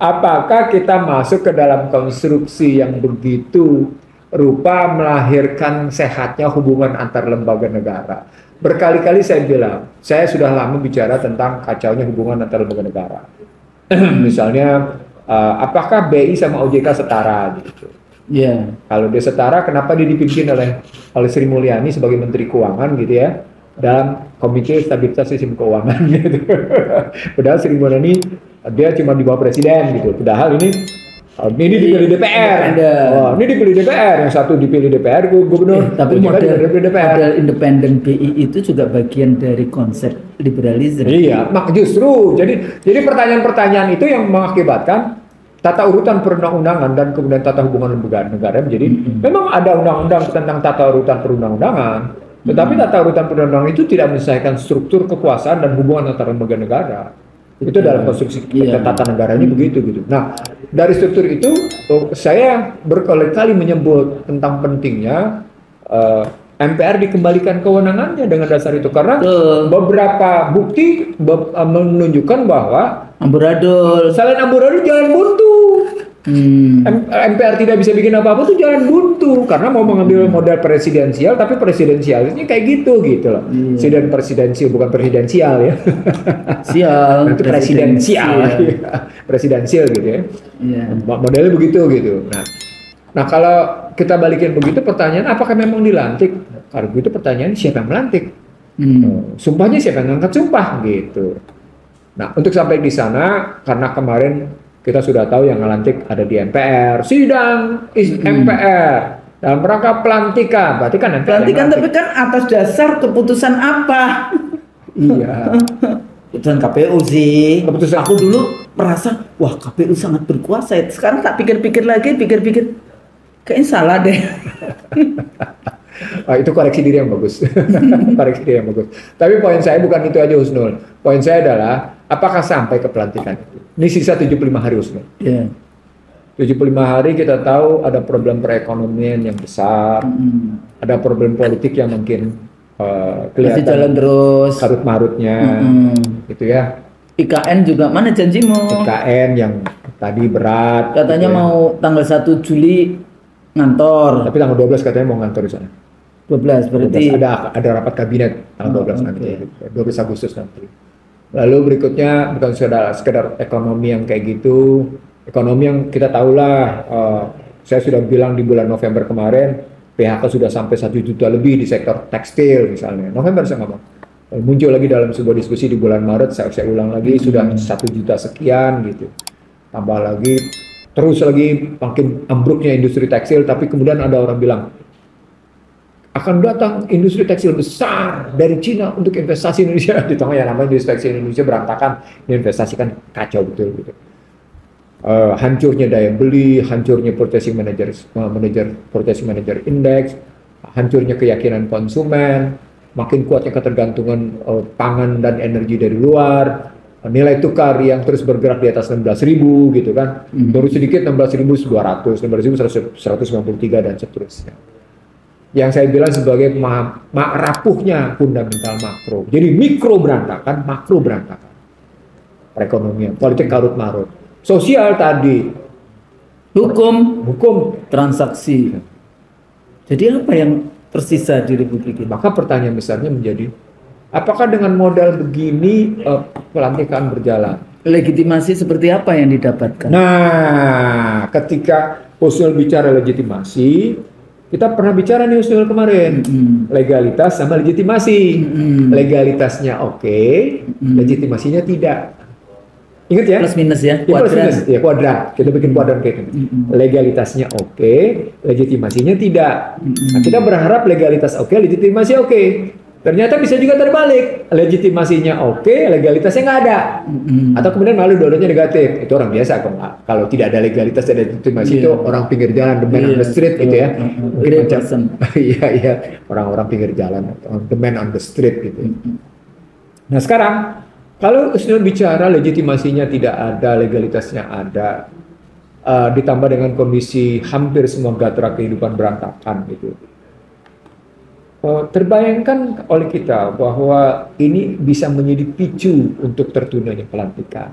Apakah kita masuk ke dalam konstruksi yang begitu rupa melahirkan sehatnya hubungan antar lembaga negara? Berkali-kali saya bilang, saya sudah lama bicara tentang kacaunya hubungan antar lembaga negara. Misalnya, apakah BI sama OJK setara gitu? Ya, Kalau dia setara, kenapa dia dipimpin oleh Sri Mulyani sebagai Menteri Keuangan gitu ya, dalam Komite Stabilitas Sistem Keuangan gitu. Padahal Sri Mulyani dia cuma di bawah presiden gitu. Padahal ini dipilih DPR. independen. Oh, ini dipilih DPR. Yang satu dipilih DPR, gubernur. Tapi OJK dipilih DPR. model independen BI itu juga bagian dari konsep liberalisme. Iya, justru. Jadi pertanyaan-pertanyaan itu yang mengakibatkan tata urutan perundang-undangan dan kemudian tata hubungan lembaga negara menjadi memang ada undang-undang tentang tata urutan perundang-undangan, tetapi tata urutan perundang-undangan itu tidak menyelesaikan struktur kekuasaan dan hubungan antar lembaga negara. Itu dalam konstruksi tata negaranya begitu gitu. Nah, dari struktur itu saya berkali-kali menyebut tentang pentingnya MPR dikembalikan kewenangannya dengan dasar itu karena beberapa bukti menunjukkan bahwa amburadul, selain amburadul jalan buntu. MPR tidak bisa bikin apa-apa tuh jalan buntu karena mau mengambil model presidensial tapi presidensialnya kayak gitu loh. Presidensial bukan presidensial ya. Sial, Itu presidensial. Presidensial gitu ya. Modelnya begitu gitu. Nah kalau kita balikin begitu pertanyaan apakah memang dilantik? Kalau begitu pertanyaan siapa yang melantik? Sumpahnya siapa yang ngangkat sumpah gitu. Nah untuk sampai di sana karena kemarin kita sudah tahu yang ngelantik ada di MPR, sidang MPR dalam rangka pelantikan. Berarti kan MPR pelantikan tapi kan atas dasar keputusan apa? Iya. Keputusan KPU sih. Keputusan aku dulu merasa wah KPU sangat berkuasa. Sekarang tak pikir-pikir lagi, kayaknya salah deh. Itu koreksi diri yang bagus. Koreksi diri yang bagus. Tapi poin saya bukan itu aja Husnul. Poin saya adalah apakah sampai ke pelantikan itu? Ini sisa 75 hari Husnul. 75 hari kita tahu ada problem perekonomian yang besar. Ada problem politik yang mungkin kelihatan jalan terus. Karut-marutnya. Gitu ya. IKN juga mana janjimu? IKN yang tadi berat. Katanya gitu mau tanggal 1 Juli ngantor. Tapi tanggal 12 katanya mau ngantor di sana. 12 berarti 12, ada rapat kabinet tanggal 12 nanti. 12 Agustus nanti. Lalu berikutnya bukan sekedar ekonomi yang kayak gitu. Ekonomi yang kita tahulah, saya sudah bilang di bulan November kemarin, PHK sudah sampai 1 juta lebih di sektor tekstil misalnya. November saya ngomong. Muncul lagi dalam sebuah diskusi di bulan Maret, saya ulang lagi, sudah 1 juta sekian gitu. Tambah lagi, terus lagi makin ambruknya industri tekstil, tapi kemudian ada orang bilang, akan datang industri tekstil besar dari Cina untuk investasi Indonesia. Di tengah yang namanya industri tekstil Indonesia berantakan, investasi kan kacau betul gitu. Hancurnya daya beli, hancurnya purchasing manager index, hancurnya keyakinan konsumen, makin kuatnya ketergantungan pangan dan energi dari luar, nilai tukar yang terus bergerak di atas 16.000 gitu kan, baru sedikit 16.200, 16.193 dan seterusnya. Yang saya bilang sebagai rapuhnya fundamental makro. Jadi mikro berantakan, makro berantakan. Perekonomian, politik karut-marut. Sosial tadi. Hukum, transaksi. Jadi apa yang tersisa di Republik ini? Maka pertanyaan besarnya menjadi, apakah dengan modal begini pelantikan berjalan? Legitimasi seperti apa yang didapatkan? Nah, ketika Husnul bicara legitimasi, kita pernah bicara nih Husnul kemarin, legalitas sama legitimasi. Legalitasnya oke, legitimasinya tidak. Ingat ya? Plus minus ya, kuadrat. Ya, kuadrat. Kita bikin kuadrat kayak gitu. Legalitasnya oke, legitimasinya tidak. Nah, kita berharap legalitas oke, legitimasi oke. Ternyata bisa juga terbalik. Legitimasinya oke, legalitasnya nggak ada. Atau kemudian malah dua-duanya negatif. Itu orang biasa. Kalau tidak ada legalitas dan legitimasi itu orang pinggir jalan, the man on the street gitu ya. Mungkin macam iya, orang-orang pinggir jalan, the man on the street gitu. Nah sekarang, kalau Husnul bicara legitimasinya tidak ada, legalitasnya ada, ditambah dengan kondisi hampir semua gatra kehidupan berantakan gitu. Terbayangkan oleh kita bahwa ini bisa menjadi picu untuk tertundanya pelantikan.